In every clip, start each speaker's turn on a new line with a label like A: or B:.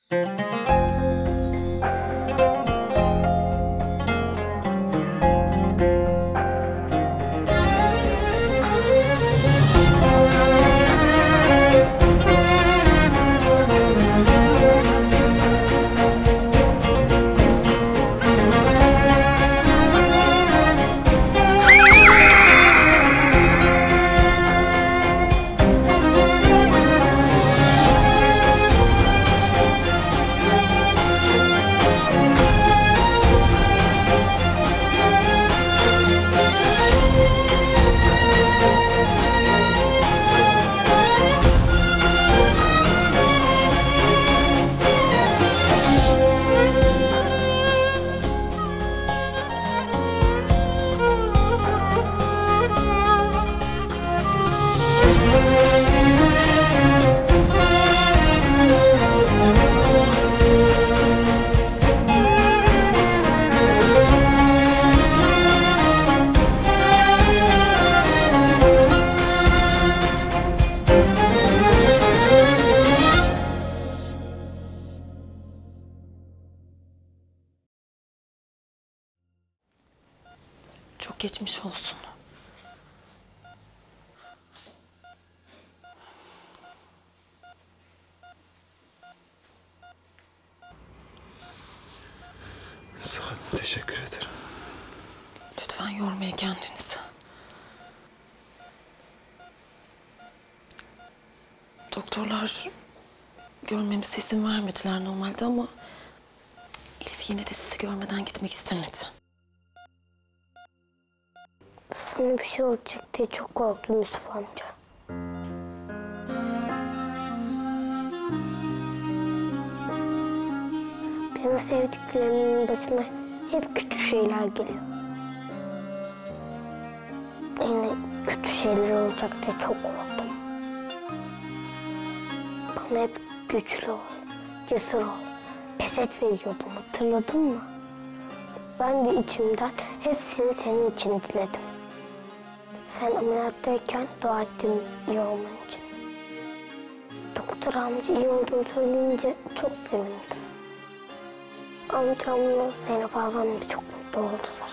A: Çok geçmiş olsun.
B: Sağ olun, teşekkür ederim.
A: Lütfen yormayın kendinizi. Doktorlar görmemize izin vermediler normalde ama Elif yine de sizi görmeden gitmek istemedi.
C: Sana bir şey olacak diye çok korktum Yusuf amca. Benim sevdiklerimin başına hep kötü şeyler geliyor. Yine kötü şeyler olacak diye çok korktum. Bana hep güçlü ol, cesur ol, pes etme diyordum, hatırladın mı? Ben de içimden hepsini senin için diledim. Sen ameliyattayken dua ettim iyi olman için. Doktor amca iyi olduğunu söyleyince çok sevindim. Amcamla Zeynep ablam da çok mutlu oldular.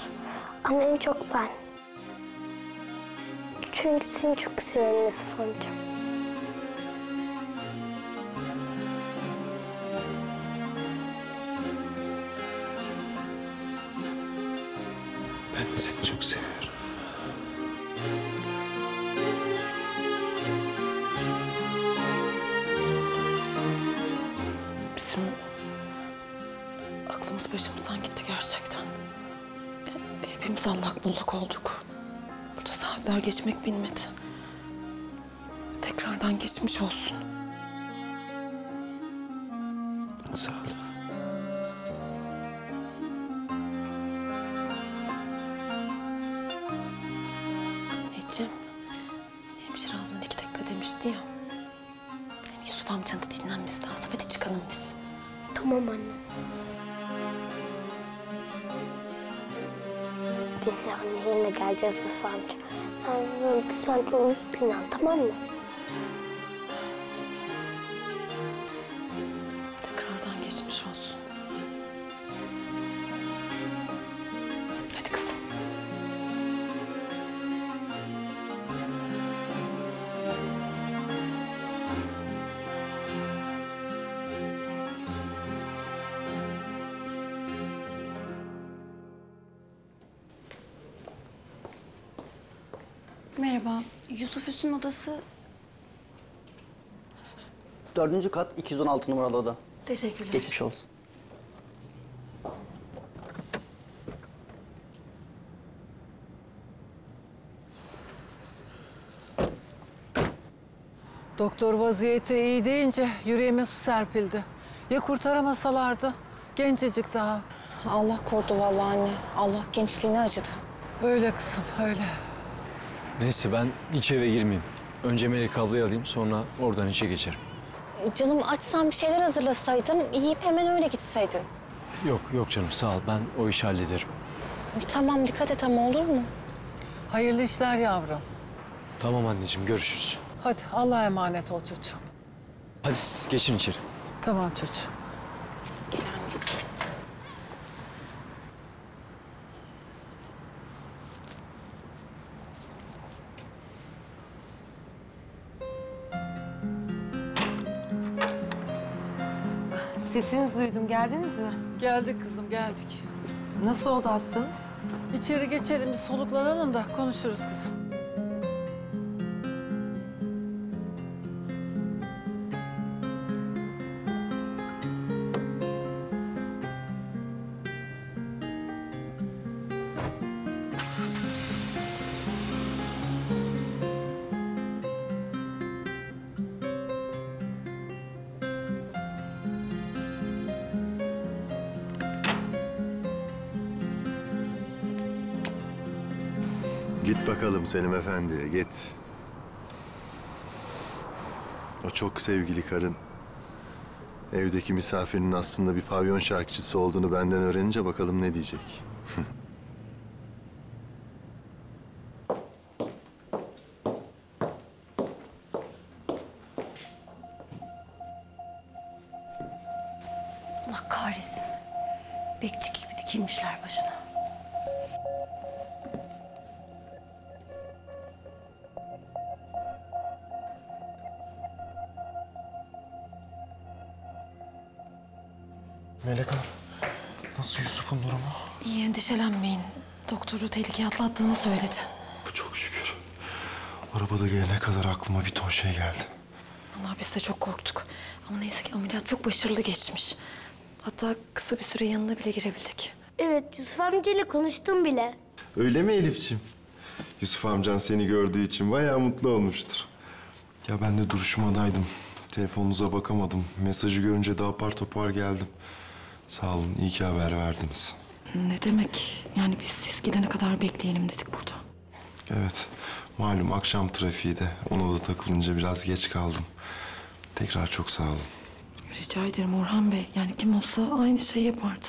C: Ama en çok ben. Çünkü seni çok seviyorum Yusuf amca.
B: Ben de seni çok seviyorum.
A: Bizim aklımız başımızdan gitti gerçekten. Hepimiz allak bullak olduk. Burada saatler geçmek bilmedi. Tekrardan geçmiş olsun.
B: Sağ ol.
A: Anneciğim, hemşire ablan 2 dakika demişti ya. Hem Yusuf amcanın da dinlenmesi lazım. Hadi çıkalım biz.
C: Tamam anne. Biz anneyle geleceğiz Yusuf amca. Sen böyle güzelce uyuyup dinlen, tamam mı?
A: Tekrardan geçmiş olsun. Hadi kızım.
D: Merhaba. Yusuf Üstün odası.
E: 4. kat 216 numaralı oda.
D: Teşekkürler.
E: Geçmiş olsun.
F: Doktor vaziyeti iyi deyince yüreğime su serpildi. Ya kurtaramasalardı? Gencecik daha.
D: Allah korudu vallahi anne. Allah gençliğini acıdı.
F: Öyle kızım, öyle.
B: Neyse ben hiç eve girmeyeyim. Önce Melek ablayı alayım, sonra oradan işe geçerim.
D: Canım açsan bir şeyler hazırlasaydım, yiyip hemen öyle gitseydin.
B: Yok canım, sağ ol. Ben o işi hallederim.
D: Tamam, dikkat et ama olur mu?
F: Hayırlı işler yavrum.
B: Tamam anneciğim, görüşürüz.
F: Hadi Allah'a emanet ol çocuğum.
B: Hadi siz geçin içeri.
F: Tamam çocuğum.
A: geç.
G: Sesinizi duydum. Geldiniz mi?
F: Geldik kızım, geldik.
G: Nasıl oldu hastanız?
F: İçeri geçelim, bir soluklanalım da konuşuruz kızım.
H: Git bakalım Selim Efendi, git. O çok sevgili karın evdeki misafirinin aslında bir pavyon şarkıcısı olduğunu benden öğrenince bakalım ne diyecek.
A: Allah kahretsin. Bekçi gibi dikilmişler başına.
I: Melek Hanım, nasıl Yusuf'un durumu?
A: İyi, endişelenmeyin. Doktoru tehlikeye atlattığını söyledi.
I: Çok şükür. Arabada gelene kadar aklıma bir ton şey geldi.
A: Vallahi biz de çok korktuk. Ama neyse ki ameliyat çok başarılı geçmiş. Hatta kısa bir süre yanına bile girebildik.
C: Evet, Yusuf amcayla konuştum bile.
H: Öyle mi Elif'ciğim? Yusuf amcan seni gördüğü için bayağı mutlu olmuştur.
I: Ya ben de duruşmadaydım. Telefonunuza bakamadım. Mesajı görünce de apar topar geldim. Sağ olun, iyi ki haber verdiniz.
A: Ne demek? Yani biz siz gelene kadar bekleyelim dedik burada.
I: Evet, malum akşam trafiği de. Ona da takılınca biraz geç kaldım. Tekrar çok sağ olun.
A: Rica ederim Orhan Bey. Yani kim olsa aynı şeyi yapardı.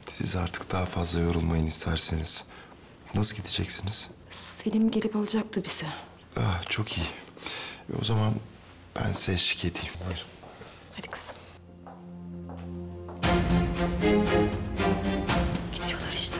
I: Siz artık daha fazla yorulmayın isterseniz. Nasıl gideceksiniz?
A: Selim gelip alacaktı bizi.
I: Ah, çok iyi. O zaman ben size eşlik edeyim. Buyurun.
A: Hadi kızım. Gidiyorlar işte.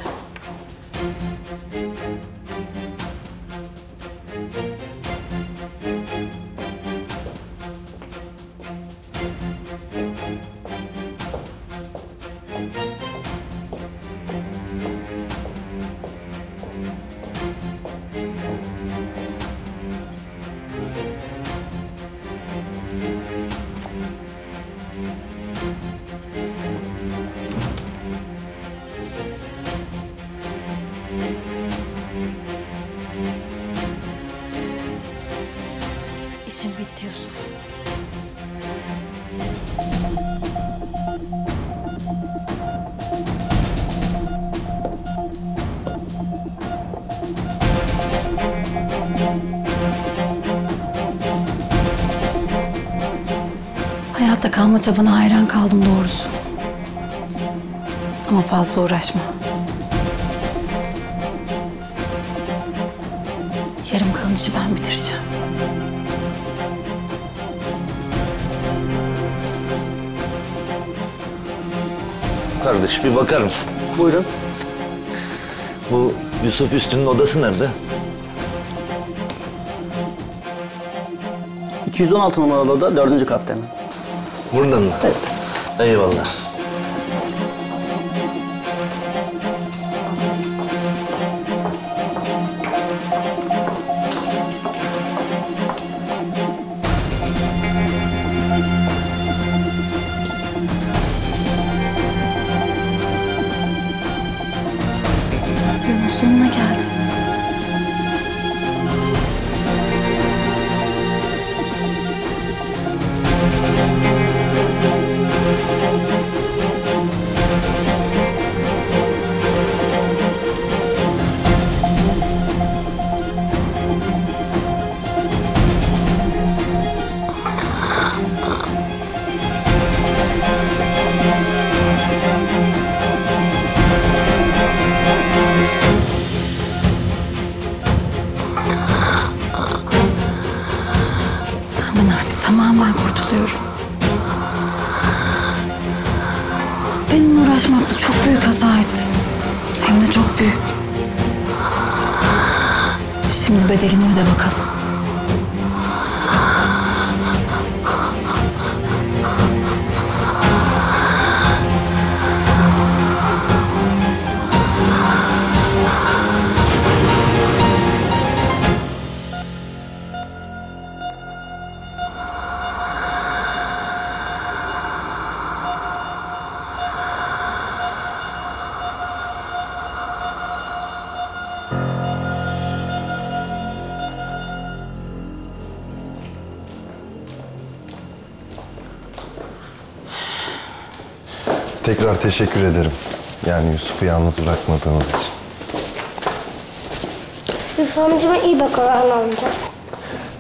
A: İşin bitti Yusuf. Hayatta kalma çabana hayran kaldım doğrusu. Ama fazla uğraşma. Yarım kalan işi ben bitireceğim.
J: Kardeş bir bakar mısın?
E: Buyurun.
J: Bu Yusuf Üstün'ün odası nerede?
E: 216 numaralı oda 4. katta hemen.
J: Buradan mı?
E: Evet.
J: Eyvallah.
A: Yolun sonuna geldin. Benimle uğraşmakla çok büyük hata ettin. Hem de çok büyük. Şimdi bedelini öde bakalım.
I: Tekrar teşekkür ederim. Yani Yusuf'u yalnız bırakmadığınız için.
C: Yusuf amcama iyi bak Orhan amca.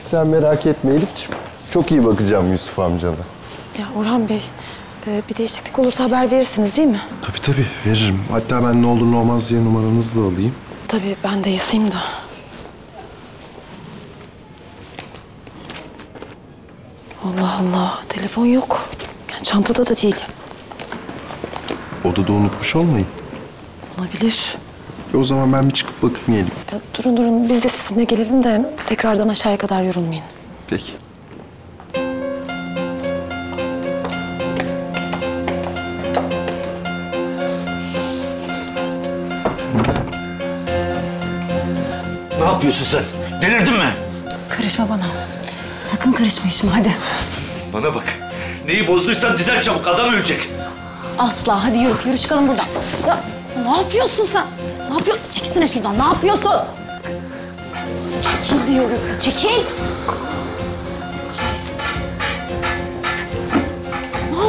I: Sen merak etme Elif'ciğim. Çok iyi bakacağım Yusuf amcana.
A: Ya Orhan Bey, bir değişiklik olursa haber verirsiniz değil mi?
I: Tabii veririm. Hatta ben ne olur ne olmaz diye numaranızı da alayım.
A: Tabii ben de yazayım da. Allah Allah, telefon yok. Yani çantada da değil.
I: Odada unutmuş olmayın.
A: Olabilir.
I: O zaman ben bir çıkıp bakıp geleyim.
A: Ya, durun, biz de sizinle gelelim de tekrardan aşağıya kadar yorulmayın.
I: Peki.
J: Ne yapıyorsun sen? Delirdin mi?
A: Karışma bana. Sakın karışma işime, hadi.
J: Bana bak. Neyi bozduysan düzelt çabuk. Adam ölecek.
D: Asla. Hadi yürü çıkalım buradan. Ya ne yapıyorsun sen? Ne yapıyorsun? Çekilsene şuradan. Ne yapıyorsun? Çekil diyorum. Çekil.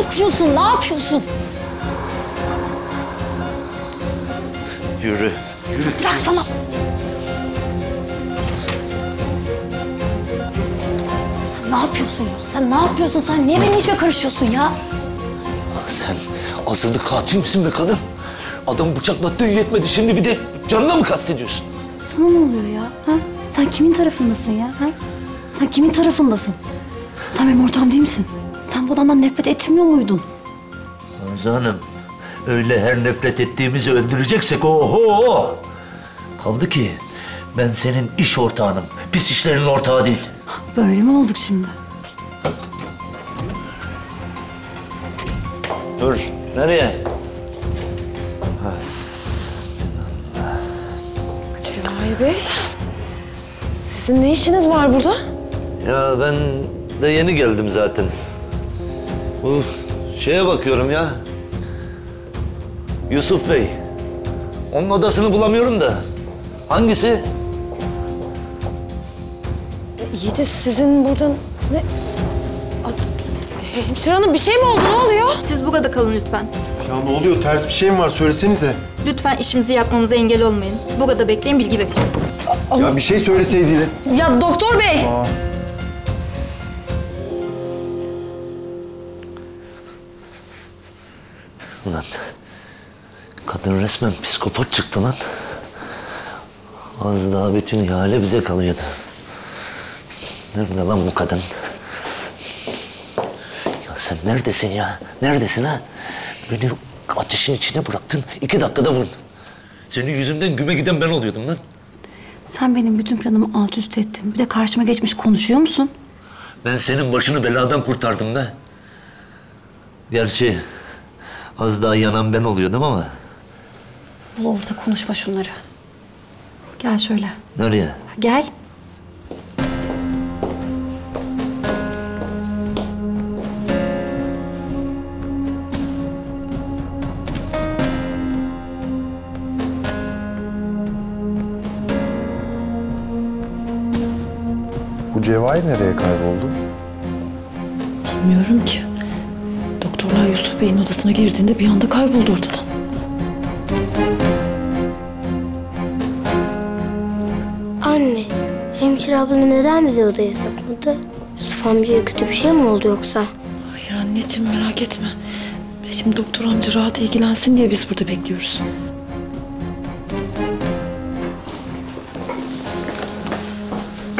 D: Kahretsin. Ne yapıyorsun?
J: Yürü.
D: Bıraksana. Sen ne yapıyorsun ya? Sen niye benim işime karışıyorsun ya?
J: Sen azılı katil misin be kadın? Adam bıçaklattığın yetmedi. Şimdi bir de canına mı kastediyorsun?
D: Sana ne oluyor ya? Ha? Sen kimin tarafındasın ya? Ha? Sen kimin tarafındasın? Sen benim ortağım değil misin? Sen bu adamdan nefret etmiyor muydun?
J: Arzu Hanım, öyle her nefret ettiğimizi öldüreceksek oho! Kaldı ki ben senin iş ortağınım. Pis işlerin ortağı değil.
D: Böyle mi olduk şimdi?
J: Dur, nereye?
A: Cevahir Bey, sizin ne işiniz var burada?
J: Ya ben de yeni geldim zaten. Bu şeye bakıyorum ya. Yusuf Bey. Onun odasını bulamıyorum da. Hangisi?
A: İyi de sizin burada ne... Hemşire hanım bir şey mi oldu? Ne oluyor?
K: Siz burada kalın lütfen.
I: Ya ne oluyor? Ters bir şey mi var? Söylesenize.
K: Lütfen işimizi yapmamıza engel olmayın. Burada bekleyin, bilgi vereceğim.
I: Ya bir şey söyleseydi.
A: Ya doktor bey!
J: Ulan kadın resmen psikopat çıktı lan. Az daha bütün ihale bize kalıyordu. Nerede lan bu kadın? Ya sen neredesin ya? Neredesin ha? Beni ateşin içine bıraktın. 2 dakikada vurdun. Senin yüzünden güme giden ben oluyordum lan.
D: Sen benim bütün planımı alt üst ettin. Bir de karşıma geçmiş konuşuyor musun?
J: Ben senin başını beladan kurtardım be. Gerçi az daha yanan ben oluyordum ama.
D: Bul orada konuşma şunları. Gel şöyle.
J: Nereye?
D: Gel.
I: Bu Cevahir nereye kayboldu?
A: Bilmiyorum ki. Doktorlar Yusuf Bey'in odasına girdiğinde bir anda kayboldu ortadan.
C: Anne, hemşire abla neden bizi odaya sokmadı? Yusuf amcaya kötü bir şey mi oldu yoksa?
A: Hayır anneciğim merak etme. Şimdi doktor amca rahat ilgilensin diye biz burada bekliyoruz.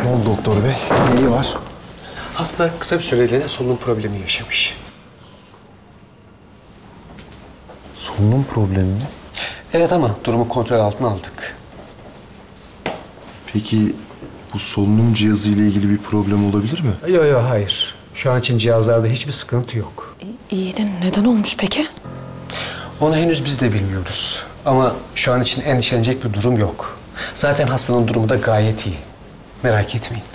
I: Ne oldu doktor bey? Neyi var?
L: Hasta kısa bir süreliğine solunum problemi yaşamış. Solunum problemi mi? Evet ama durumu kontrol altına aldık.
I: Peki bu solunum cihazı ile ilgili bir problem olabilir mi?
L: Yok hayır. Şu an için cihazlarda hiçbir sıkıntı yok.
A: İyi de neden olmuş peki?
L: Onu henüz biz de bilmiyoruz. Ama şu an için endişelenecek bir durum yok. Zaten hastanın durumu da gayet iyi. Merak etmeyin.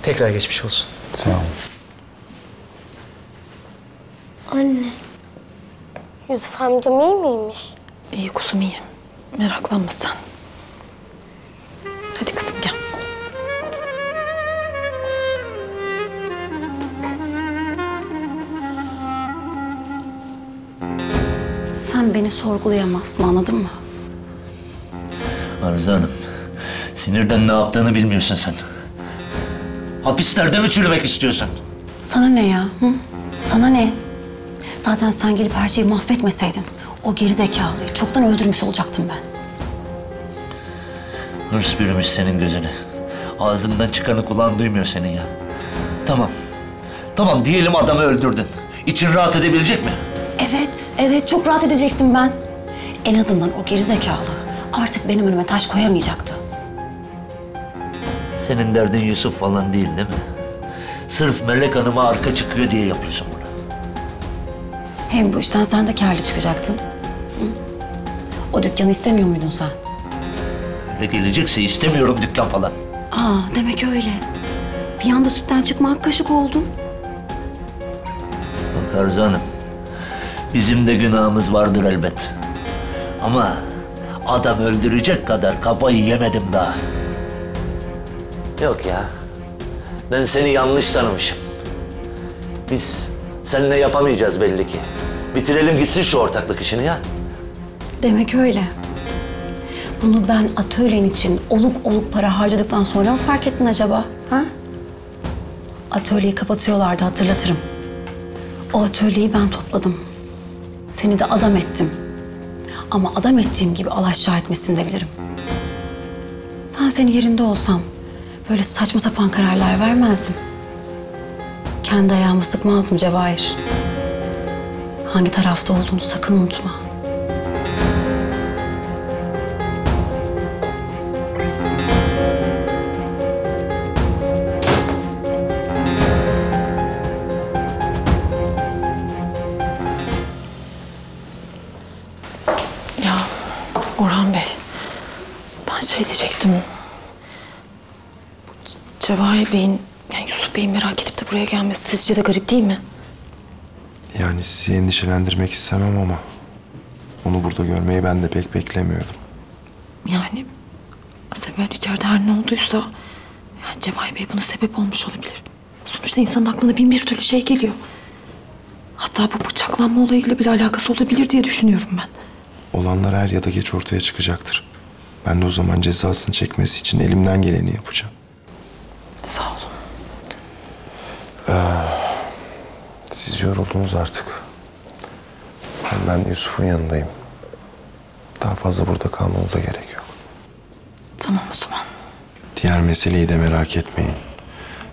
L: Tekrar geçmiş olsun.
I: Sağ olun.
C: Anne, Yusuf amcam iyi miymiş?
A: İyi kuzum iyi. Meraklanma sen. Hadi kızım gel.
D: Sen beni sorgulayamazsın, anladın mı?
J: Arzu Hanım, sinirden ne yaptığını bilmiyorsun sen. Hapislerde mi çürümek istiyorsun?
D: Sana ne ya? Hı? Sana ne? Zaten sen gelip her şeyi mahvetmeseydin o gerizekalıyı çoktan öldürmüş olacaktım ben.
J: Hırs bürümüş senin gözünü. Ağzından çıkanı kulağın duymuyor senin ya. Tamam diyelim adamı öldürdün. İçin rahat edebilecek mi?
D: Evet çok rahat edecektim ben. En azından o gerizekalı artık benim önüme taş koyamayacaktı.
J: Senin derdin Yusuf falan değil mi? Sırf Melek Hanım'a arka çıkıyor diye yapıyorsun bunu.
D: Hem bu işten sen de kârlı çıkacaktın. Hı? O dükkanı istemiyor muydun sen?
J: Öyle gelecekse istemiyorum dükkan falan.
D: Demek öyle. Bir anda sütten çıkma ak kaşık oldun.
J: Bak Arzu Hanım, bizim de günahımız vardır elbet. Ama adam öldürecek kadar kafayı yemedim daha. Yok ya, ben seni yanlış tanımışım. Biz seninle yapamayacağız belli ki. Bitirelim gitsin şu ortaklık işini ya.
D: Demek öyle. Bunu ben atölyen için oluk para harcadıktan sonra mı fark ettin acaba? Ha? Atölyeyi kapatıyorlardı, hatırlatırım. O atölyeyi ben topladım. Seni de adam ettim. Ama adam ettiğim gibi alaşağı etmesini de bilirim. Ben senin yerinde olsam böyle saçma sapan kararlar vermezdim. Kendi ayağımı sıkmazdım Cevahir. Hangi tarafta olduğunu sakın unutma.
A: Ya Orhan Bey, ben şey diyecektim. Cevahir Bey'in, yani Yusuf Bey'in merak edip de buraya gelmesi sizce de garip değil mi?
I: Yani sizi endişelendirmek istemem ama onu burada görmeyi ben de pek beklemiyordum.
A: Yani az evvel içeride her ne olduysa yani Cevahir Bey buna sebep olmuş olabilir. Sonuçta insanın aklına bin bir türlü şey geliyor. Hatta bu bıçaklanma olayıyla bile alakası olabilir diye düşünüyorum ben.
I: Olanlar er ya da geç ortaya çıkacaktır. Ben de o zaman cezasını çekmesi için elimden geleni yapacağım.
A: Sağ olun.
I: Siz yoruldunuz artık. Ben Yusuf'un yanındayım. Daha fazla burada kalmanıza gerek yok.
A: Tamam o zaman.
I: Diğer meseleyi de merak etmeyin.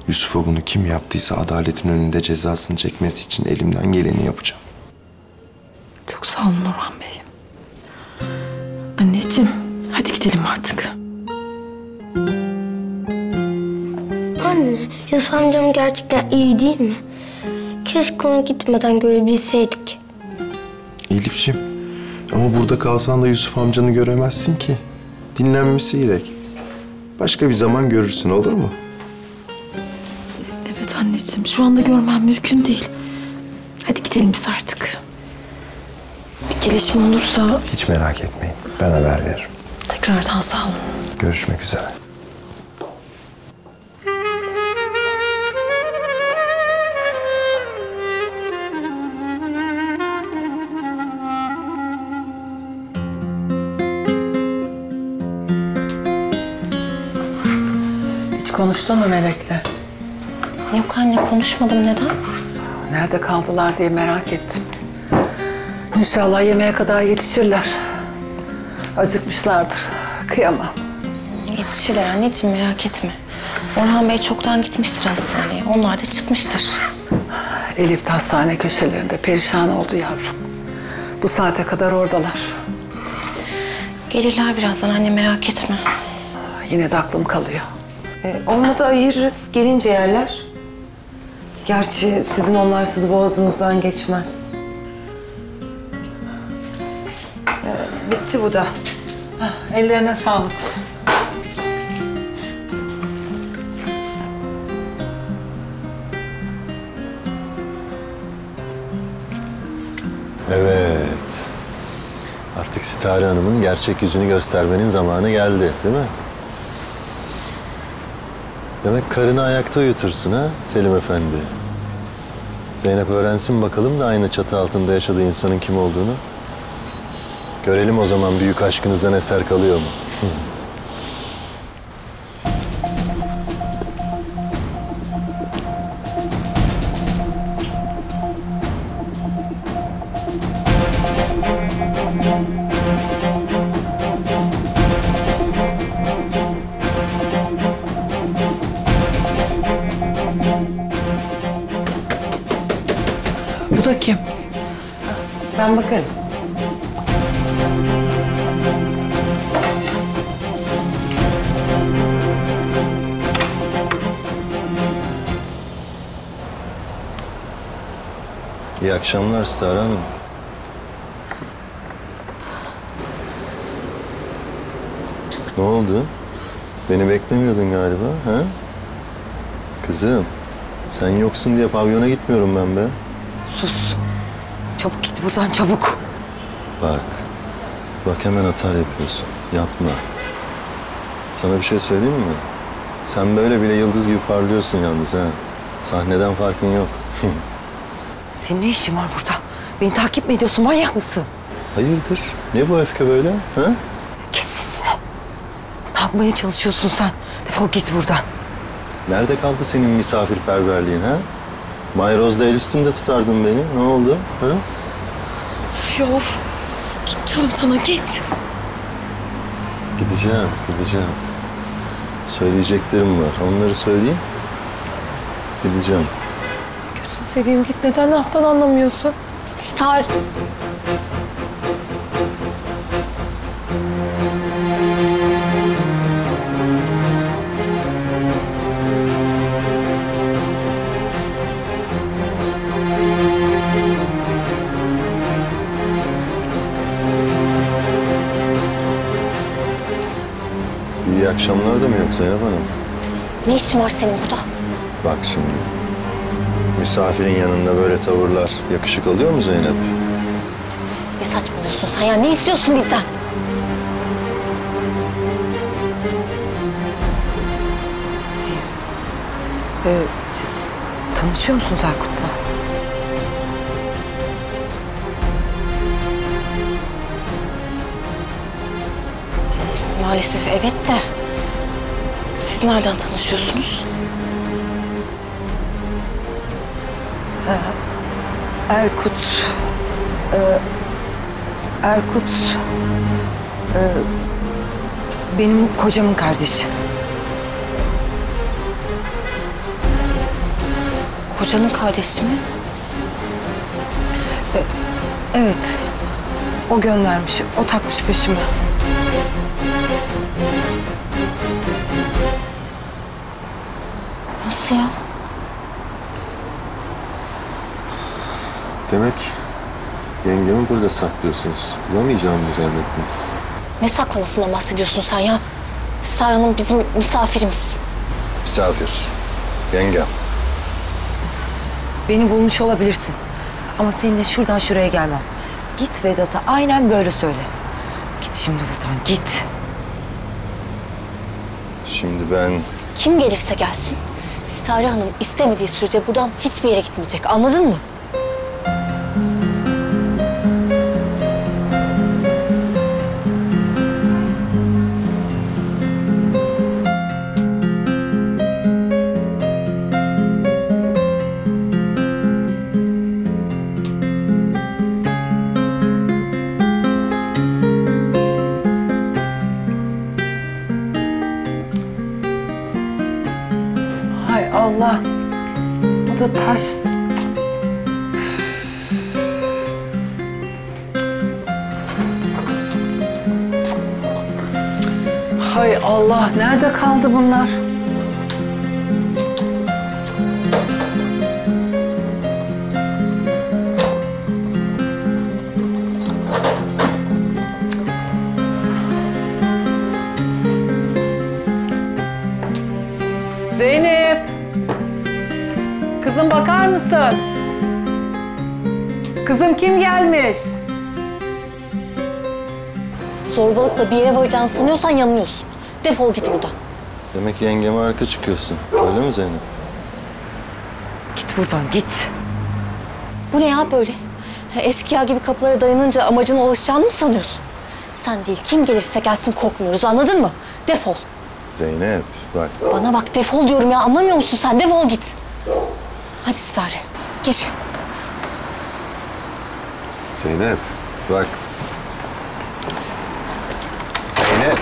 I: Yusuf'a bunu kim yaptıysa adaletin önünde cezasını çekmesi için elimden geleni yapacağım.
A: Çok sağ olun Orhan Bey. Anneciğim hadi gidelim artık.
C: Anne, Yusuf amcam gerçekten iyi değil mi? Keşke onu gitmeden görebilseydik.
I: Elifciğim, ama burada kalsan da Yusuf amcanı göremezsin ki. Dinlenmesi gerek. Başka bir zaman görürsün, olur mu?
A: Evet anneciğim, şu anda görmem mümkün değil. Hadi gidelim biz artık. Bir gelişme olursa...
I: Hiç merak etmeyin, ben haber veririm.
A: Tekrardan sağ olun.
I: Görüşmek üzere.
F: Hiç konuştun mu Melek'le?
A: Yok anne, konuşmadım. Neden?
F: Nerede kaldılar diye merak ettim. İnşallah yemeğe kadar yetişirler. Acıkmışlardır. Kıyamam.
A: Yetişirler anneciğim, merak etme. Orhan Bey çoktan gitmiştir hastaneye. Onlar da çıkmıştır.
F: Elif de hastane köşelerinde perişan oldu yavrum. Bu saate kadar oradalar.
D: Gelirler birazdan anne, merak etme.
F: Yine de aklım kalıyor.
G: Olmadı ayırırız, gelince yerler. Gerçi sizin onlarsız boğazınızdan geçmez. Bitti bu da.
F: Ellerine sağlık kızım.
H: Evet. Artık Sitare Hanım'ın gerçek yüzünü göstermenin zamanı geldi, değil mi? Demek karını ayakta uyutursun ha Selim Efendi. Zeynep öğrensin bakalım da aynı çatı altında yaşadığı insanın kim olduğunu. Görelim o zaman büyük aşkınızdan eser kalıyor mu?
F: Bu da kim?
G: Ben bakarım.
H: İyi akşamlar Sitare Hanım. Ne oldu? Beni beklemiyordun galiba, ha? Kızım, sen yoksun diye pavyona gitmiyorum ben be.
G: Sus. Çabuk git buradan, çabuk.
H: Bak hemen atar yapıyorsun. Yapma. Sana bir şey söyleyeyim mi? Sen böyle bile yıldız gibi parlıyorsun yalnız ha. Sahneden farkın yok.
G: Senin ne işin var burada? Beni takip mi ediyorsun? Manyak mısın?
H: Hayırdır? Ne bu öfke böyle, ha?
G: Kes sesini. Ne yapmaya çalışıyorsun sen? Defol git buradan.
H: Nerede kaldı senin misafirperverliğin, ha? Mayroz'da el üstünde tutardın beni. Ne oldu, ha?
A: Üf ya of. Git diyorum sana, git.
H: Gideceğim. Söyleyeceklerim var. Onları söyleyeyim. Gideceğim.
A: Gözünü seveyim, git. Neden laftan anlamıyorsun?
D: Star.
H: İyi akşamlar da mı yok Zeynep Hanım?
D: Ne işin var senin burada?
H: Bak şimdi. Misafirin yanında böyle tavırlar yakışık oluyor mu Zeynep?
D: Ne saçmalıyorsun sen ya? Ne istiyorsun bizden?
G: Siz tanışıyor musunuz Erkut'la?
D: Maalesef evet de. Siz nereden tanışıyorsunuz?
G: Erkut benim kocamın kardeşi.
D: Kocanın kardeşi mi?
G: Evet. O göndermiş, o takmış peşime.
D: Nasıl ya?
H: Demek yengemi burada saklıyorsunuz. Bulamayacağımı mı zannettiniz?
D: Ne saklamasından bahsediyorsun sen ya? Star Hanım bizim misafirimiz.
H: Misafir. Yengem.
G: Beni bulmuş olabilirsin. Ama seninle şuradan şuraya gelmem. Git Vedat'a aynen böyle söyle. Git şimdi buradan, git.
H: Şimdi ben...
D: Kim gelirse gelsin. Star Hanım istemediği sürece buradan hiçbir yere gitmeyecek. Anladın mı?
F: Hay Allah. Bu da taş. Hay Allah, nerede kaldı bunlar? Zeynep! Kızım bakar mısın? Kızım kim gelmiş?
D: Zorbalıkla bir yere varacağını sanıyorsan yanılıyorsun. Defol git buradan.
H: Demek yengeme arka çıkıyorsun. Öyle mi Zeynep?
G: Git buradan git.
D: Bu ne ya böyle? Eşkıya gibi kapılara dayanınca amacına ulaşacağını mı sanıyorsun? Sen değil, kim gelirse gelsin korkmuyoruz, anladın mı? Defol.
H: Zeynep bak.
D: Bana bak, defol diyorum ya, anlamıyor musun sen? Defol git. Hadi Sare, geç.
H: Zeynep bak. Zeynep.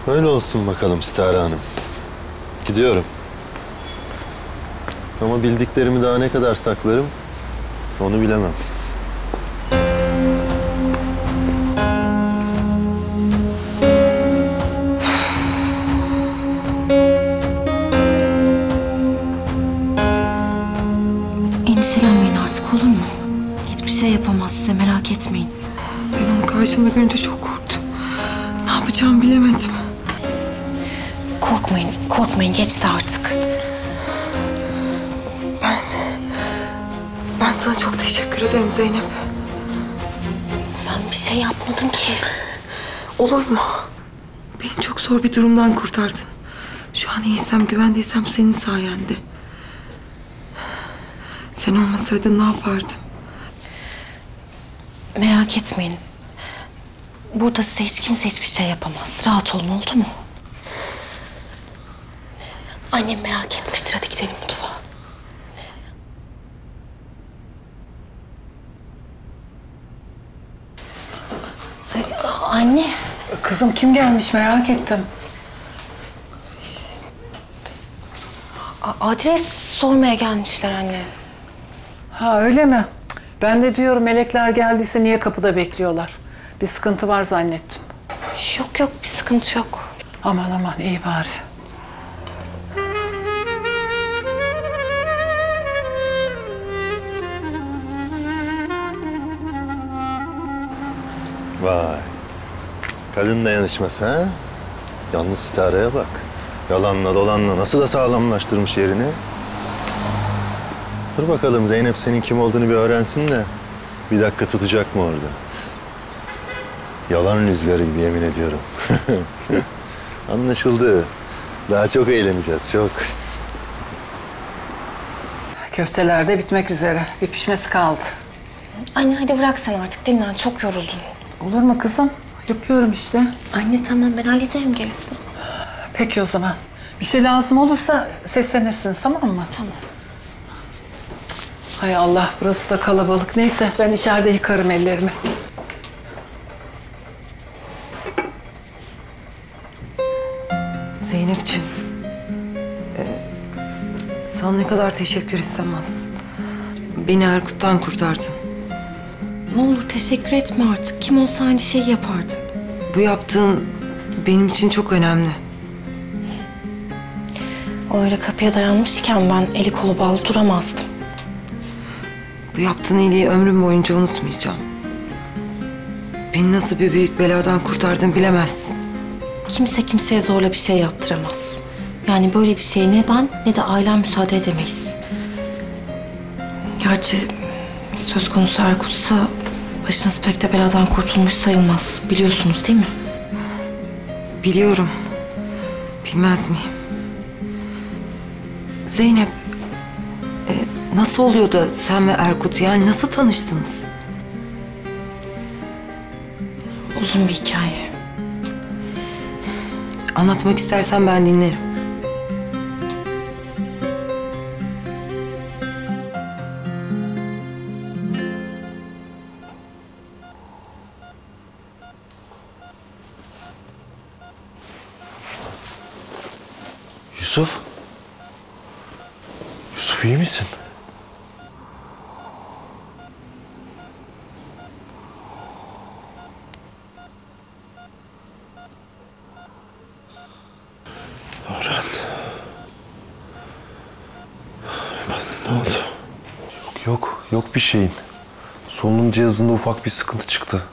H: Öyle olsun bakalım Stare Hanım. Gidiyorum. Ama bildiklerimi daha ne kadar saklarım onu bilemem.
A: Endişelenmeyin artık, olur mu? Hiçbir şey yapamaz size, merak etmeyin. Ben onu karşımda görünce çok korktum. Ne yapacağımı bilemedim.
D: Korkmayın, korkmayın. Geçti artık.
A: Ben sana çok teşekkür ederim Zeynep.
D: Ben bir şey yapmadım ki.
A: Olur mu? Beni çok zor bir durumdan kurtardın. Şu an iyiysem, güvendeysem senin sayende. Sen olmasaydın ne yapardım?
D: Merak etmeyin. Burada size hiç kimse hiçbir şey yapamaz. Rahat olun, oldu mu? Annem merak etmiştir. Hadi gidelim mutfağa. Anne.
F: Kızım kim gelmiş merak ettim.
D: Adres sormaya gelmişler anne.
F: Ha öyle mi? Ben de diyorum melekler geldiyse niye kapıda bekliyorlar? Bir sıkıntı var zannettim.
D: Yok yok, bir sıkıntı yok.
F: Aman aman, iyi bari.
H: Vay. Kadın dayanışması ha? Yalnız Stare'ye bak. Yalanla dolanla nasıl da sağlamlaştırmış yerini. Dur bakalım Zeynep senin kim olduğunu bir öğrensin de bir dakika tutacak mı orada? Yalan rüzgarı gibi yemin ediyorum. Anlaşıldı. Daha çok eğleneceğiz, çok.
F: Köfteler de bitmek üzere. Bir pişmesi kaldı.
D: Anne hadi bırak sen artık, dinlen, çok yoruldun.
F: Olur mu kızım? Yapıyorum işte.
D: Anne tamam, ben hallederim gerisini.
F: Peki o zaman. Bir şey lazım olursa seslenirsiniz, tamam mı?
D: Tamam.
F: Hay Allah, burası da kalabalık. Neyse ben içeride yıkarım ellerimi.
A: Zeynepciğim, sana ne kadar teşekkür etsem az. Beni Erkut'tan kurtardın.
D: Ne olur teşekkür etme artık. Kim olsa aynı şeyi yapardı.
A: Bu yaptığın benim için çok önemli.
D: O öyle kapıya dayanmışken ben eli kolu bağlı duramazdım.
A: Bu yaptığın iyiliği ömrüm boyunca unutmayacağım. Beni nasıl bir büyük beladan kurtardın bilemezsin.
D: Kimse kimseye zorla bir şey yaptıramaz. Yani böyle bir şeye ne ben ne de ailem müsaade edemeyiz. Gerçi söz konusu Erkut'sa başınız pek de beladan kurtulmuş sayılmaz. Biliyorsunuz değil mi?
A: Biliyorum. Bilmez miyim? Zeynep, nasıl oluyor da sen ve Erkut, yani nasıl tanıştınız?
D: Uzun bir hikaye.
A: Anlatmak istersen ben dinlerim.
I: Yusuf? Yusuf iyi misin? Ne oldu? Yok bir şeyin. Solunum cihazında ufak bir sıkıntı çıktı.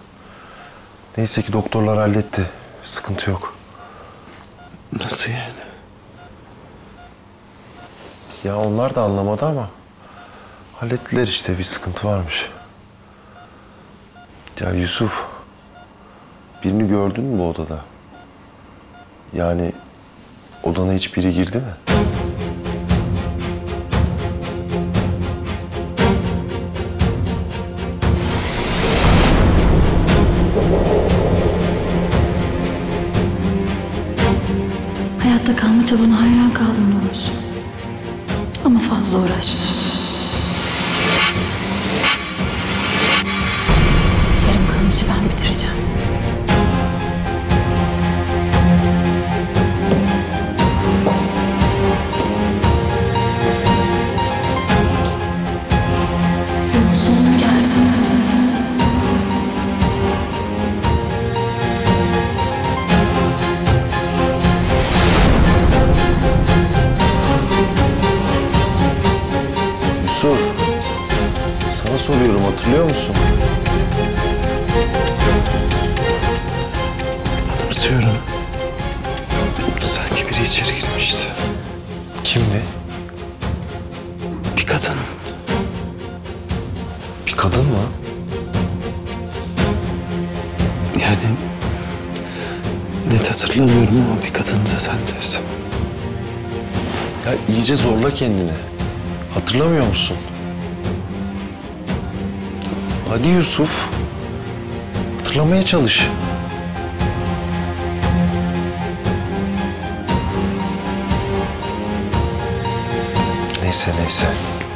I: Neyse ki doktorlar halletti. Sıkıntı yok.
M: Nasıl yani?
I: Ya onlar da anlamadı ama hallettiler işte, bir sıkıntı varmış. Ya Yusuf, birini gördün mü bu odada? Yani odana hiç biri girdi mi?
D: Hayatta kalma çabana hayran kaldım doğrusu. Ama fazla uğraşma. Yarım kalan işi ben bitireceğim. Yolun sonuna geldin.
I: Yusuf, sana soruyorum, hatırlıyor musun?
M: Anımsıyorum. Sanki biri içeri girmişti.
I: Kimdi?
M: Bir kadın.
I: Bir kadın mı?
M: Yani net hatırlamıyorum ama bir kadındı sen de.
I: Ya iyice zorla kendini. Hatırlamıyor musun? Hadi Yusuf. Hatırlamaya çalış. Neyse.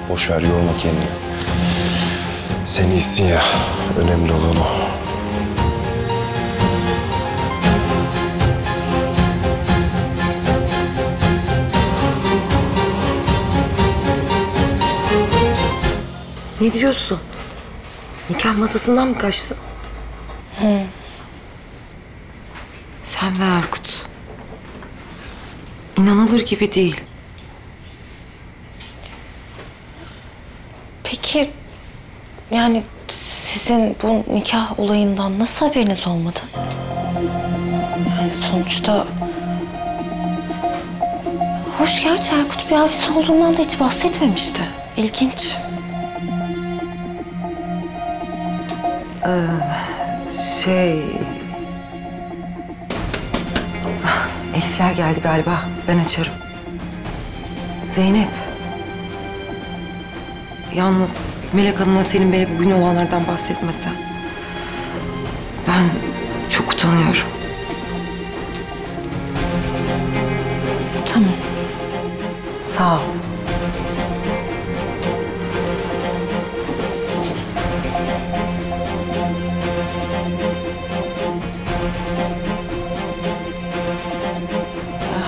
I: Boş ver, yorma kendini. Sen iyisin ya. Önemli olan o.
G: Ne diyorsun? Nikah masasından mı kaçtın? Sen ve Erkut. İnanılır gibi değil.
D: Peki yani sizin bu nikah olayından nasıl haberiniz olmadı? Yani sonuçta... Hoş, gerçi Erkut bir abisi olduğundan da hiç bahsetmemişti. İlginç.
G: Elifler geldi galiba. Ben açarım. Zeynep. Yalnız Melek Hanım'la Selim Bey'e bugün olanlardan bahsetmesen. Ben çok utanıyorum.
D: Tamam.
G: Sağ ol.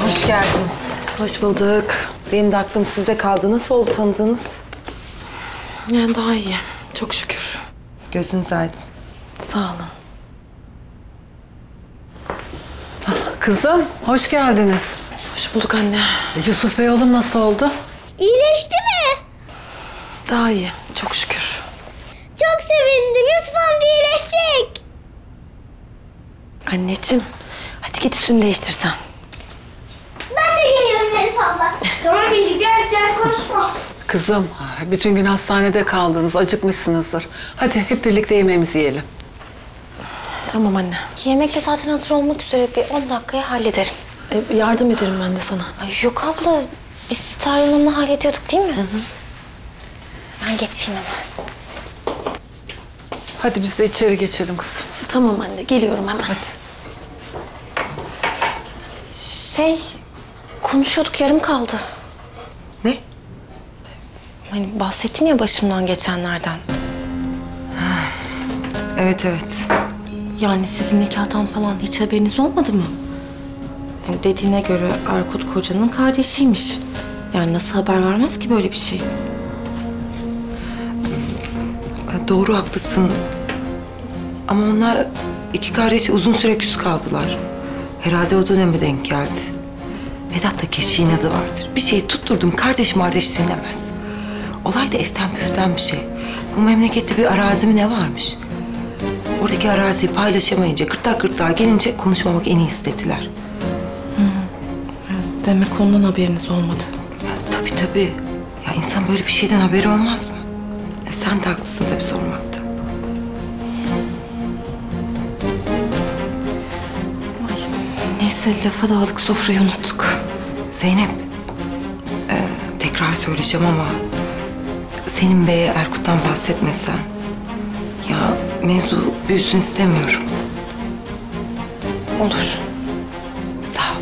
G: Hoş geldiniz.
A: Hoş bulduk.
G: Benim de aklım sizde kaldı. Nasıl oldu tanıdığınız?
A: Yani daha iyi. Çok şükür.
G: Gözünüz aydın.
A: Sağ olun.
F: Kızım, hoş geldiniz.
A: Hoş bulduk anne.
F: Yusuf Bey oğlum nasıl oldu?
C: İyileşti mi?
A: Daha iyi. Çok şükür.
C: Çok sevindim. Yusuf amca iyileşecek.
A: Anneciğim, hadi git üstünü değiştirsen.
C: Ben de geliyorum Elif abla. Tamam Bilgi, gel koşma.
F: Kızım, bütün gün hastanede kaldınız, acıkmışsınızdır. Hadi hep birlikte yemeğimizi yiyelim.
A: Tamam anne.
D: Yemek de zaten hazır olmak üzere, bir 10 dakikaya hallederim.
A: Yardım ederim ben de sana.
D: Ay yok abla, biz Sitar Hanım'la hallediyorduk değil mi? Hı. Ben geçeyim hemen.
F: Hadi biz de içeri geçelim kızım.
A: Tamam anne, geliyorum hemen.
F: Hadi.
D: Konuşuyorduk, yarım kaldı.
G: Ne?
D: Hani bahsettim ya başımdan geçenlerden.
G: Evet.
D: Yani sizin nikahtan falan hiç haberiniz olmadı mı? Yani dediğine göre Erkut kocanın kardeşiymiş. Yani nasıl haber vermez ki böyle bir şey?
G: Doğru, haklısın. Ama onlar iki kardeşi uzun süre küs kaldılar. Herhalde o döneme denk geldi. Vedat da keçi inadı vardır. Bir şeyi tutturdum, kardeş dinlemez. olay da eften püften bir şey. Bu memlekette bir arazi mi ne varmış? Oradaki araziyi paylaşamayınca, gırtlak gırtlağa gelince konuşmamak en iyisi dediler.
A: Demek ondan haberiniz olmadı.
G: Ya, tabii. Ya insan böyle bir şeyden haberi olmaz mı? Sen de haklısın tabii sormakta.
A: Ay, neyse lafa daldık, sofrayı unuttuk.
G: Zeynep, tekrar söyleyeceğim ama Selim Bey'e Erkut'tan bahsetmesen. Ya mevzu büyüsün istemiyorum.
A: Olur.
G: Sağ ol.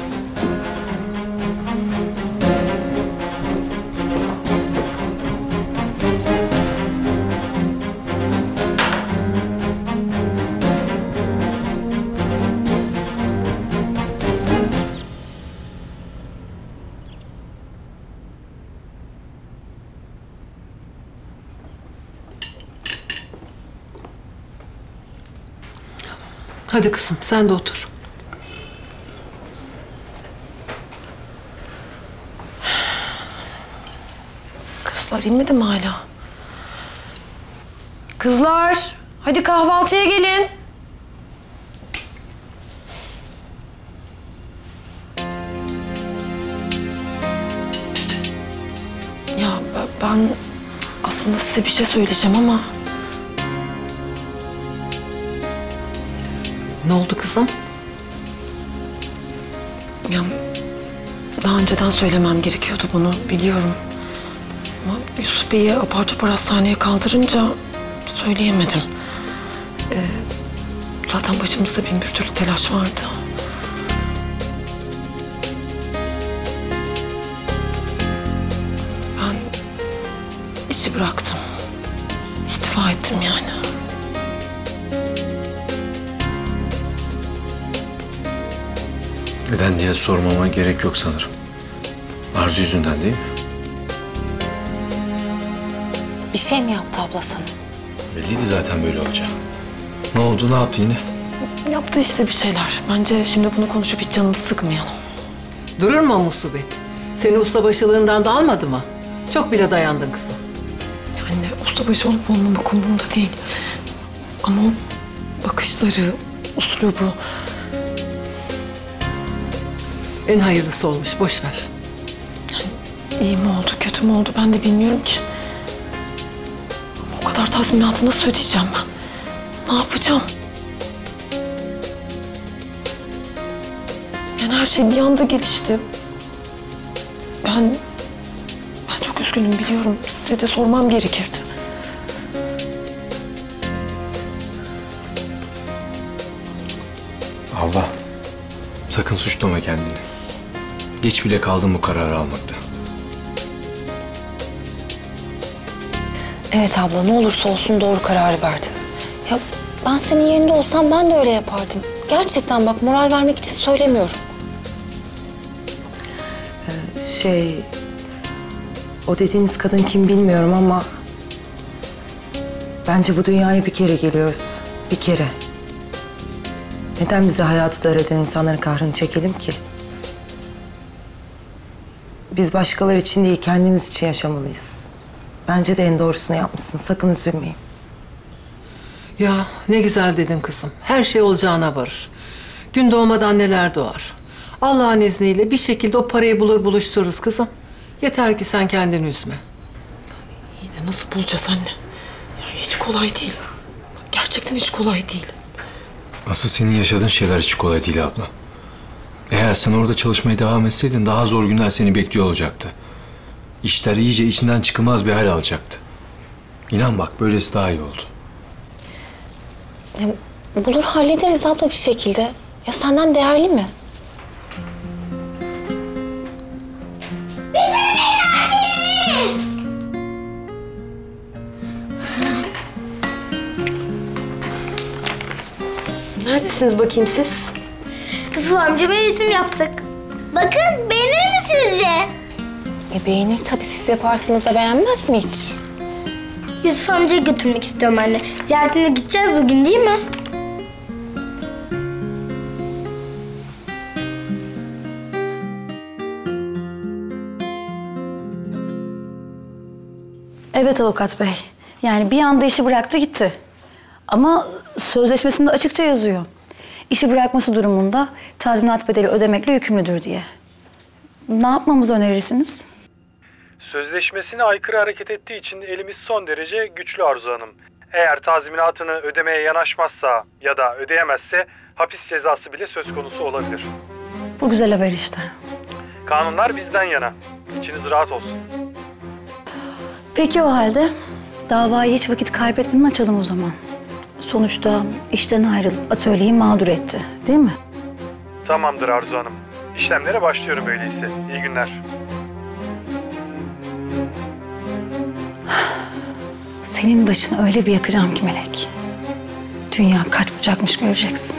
F: Hadi kızım sen de otur.
A: Kızlar inmedi mi hala? Kızlar, hadi kahvaltıya gelin. Ya ben aslında size bir şey söyleyeceğim ama...
F: Ne oldu kızım?
A: Ya daha önceden söylemem gerekiyordu bunu, biliyorum. Ama Yusuf Bey'i apar topar hastaneye kaldırınca söyleyemedim. Zaten başımızda bin bir türlü telaş vardı. Ben işi bıraktım. İstifa ettim yani.
B: Neden diye sormama gerek yok sanırım. Arzu yüzünden değil mi?
D: Bir şey mi yaptı abla sana?
B: Belliydi zaten böyle olacağı. Ne oldu, ne yaptı yine?
A: Yaptı işte bir şeyler. Bence şimdi bunu konuşup hiç canımızı sıkmayalım.
F: Durur mu o musibet? Seni ustabaşılığından da almadı mı? Çok bile dayandın kızım.
A: Anne, ustabaşı olup olmamak umurumda değil. Ama o bakışları, uslubu...
F: En hayırlısı olmuş, boş ver.
A: İyi mi oldu, kötü mü oldu ben de bilmiyorum ki. Ama o kadar tazminatı nasıl ödeyeceğim ben? Ne yapacağım? Yani her şey bir anda gelişti. Ben çok üzgünüm biliyorum. Size de sormam gerekirdi.
B: Abla, sakın suçlama kendini. Geç bile kaldın bu kararı almakta.
D: Evet abla, ne olursa olsun doğru kararı verdin. Ya ben senin yerinde olsam ben de öyle yapardım. Gerçekten bak, moral vermek için söylemiyorum.
G: O dediğiniz kadın kim bilmiyorum ama... Bence bu dünyaya bir kere geliyoruz. Bir kere. Neden bize hayatı dar eden insanların kahrını çekelim ki? Biz başkaları için değil, kendimiz için yaşamalıyız. Bence de en doğrusunu yapmışsın. Sakın üzülmeyin.
F: Ya ne güzel dedin kızım. Her şey olacağına varır. Gün doğmadan neler doğar. Allah'ın izniyle bir şekilde o parayı bulur buluştururuz kızım. Yeter ki sen kendini üzme.
A: Yine nasıl bulacağız anne? Ya hiç kolay değil. Gerçekten hiç kolay değil.
B: Asıl senin yaşadığın şeyler hiç kolay değil abla. Eğer sen orada çalışmaya devam etseydin daha zor günler seni bekliyor olacaktı. İşler iyice içinden çıkılmaz bir hal alacaktı. İnan bak, böylesi daha iyi oldu.
D: Ya, bulur hallederiz abla bir şekilde. Ya senden değerli mi?
A: Neredesiniz bakayım siz?
C: Yusuf amca bir resim yaptık. Bakın, beğenir mi sizce?
D: Beğenir tabii, siz yaparsınız da beğenmez mi hiç?
C: Yusuf amcayı götürmek istiyorum anne. Ziyaretine gideceğiz bugün değil mi?
D: Evet avukat bey. Yani bir anda işi bıraktı gitti. Ama sözleşmesinde açıkça yazıyor. İşi bırakması durumunda tazminat bedeli ödemekle yükümlüdür diye. Ne yapmamızı önerirsiniz?
N: Sözleşmesine aykırı hareket ettiği için elimiz son derece güçlü Arzu Hanım. Eğer tazminatını ödemeye yanaşmazsa ya da ödeyemezse hapis cezası bile söz konusu olabilir.
D: Bu güzel haber işte.
N: Kanunlar bizden yana. İçiniz rahat olsun.
D: Peki o halde davayı hiç vakit kaybetmeden açalım o zaman. Sonuçta işten ayrılıp atölyeyi mağdur etti, değil mi?
N: Tamamdır Arzu Hanım. İşlemlere başlıyorum öyleyse. İyi günler.
D: Senin başını öyle bir yakacağım ki Melek. Dünya kaç bucakmış göreceksin.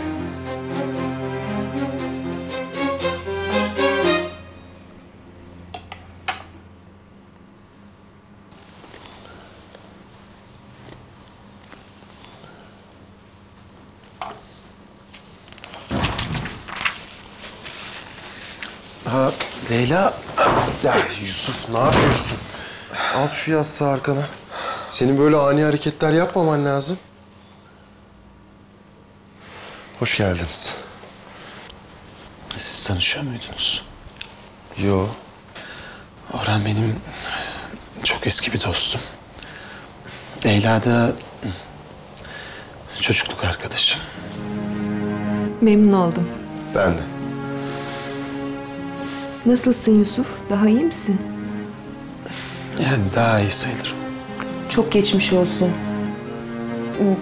I: Ha Leyla. Ya Yusuf ne yapıyorsun? Al şu yastığı arkana. Senin böyle ani hareketler yapmaman lazım. Hoş geldiniz.
M: Siz tanışıyor muydunuz?
I: Yo.
M: Orhan benim çok eski bir dostum. Leyla da çocukluk arkadaşım.
G: Memnun oldum.
I: Ben de.
G: Nasılsın Yusuf? Daha iyi misin?
M: Yani daha iyi sayılırım.
G: Çok geçmiş olsun.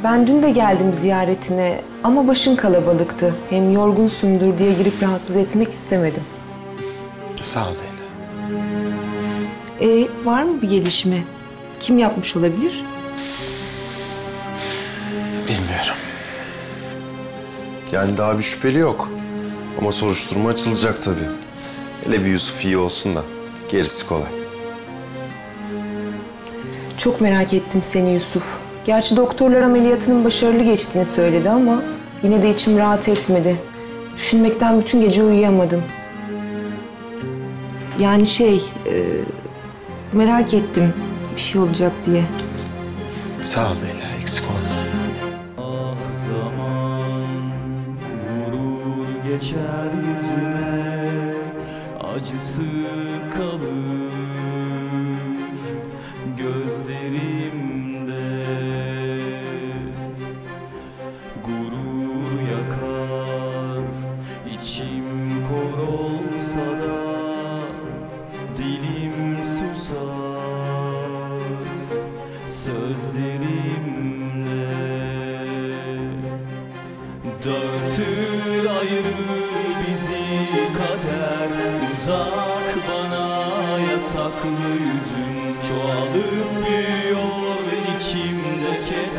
G: Ben dün de geldim ziyaretine ama başın kalabalıktı. Hem yorgunsundur diye girip rahatsız etmek istemedim.
M: Sağ ol Leyla.
G: Var mı bir gelişme? Kim yapmış olabilir?
M: Bilmiyorum.
I: Yani daha bir şüpheli yok. Ama soruşturma açılacak tabii. Hele bir Yusuf iyi olsun da gerisi kolay.
G: Çok merak ettim seni Yusuf. Gerçi doktorlar ameliyatının başarılı geçtiğini söyledi ama yine de içim rahat etmedi. Düşünmekten bütün gece uyuyamadım. Yani merak ettim bir şey olacak diye.
M: Sağ ol Leyla, eksik olma.
O: Ah zaman vurur geçer yüzüme, acısı kalır gözlerimde. Gurur yakar, içim kor olsa da dilim susar sözlerimle. Dağıtır ayırır bizi kader, uzak bana yasaklı yüzün. Çoğalıp büyüyor içimde keder.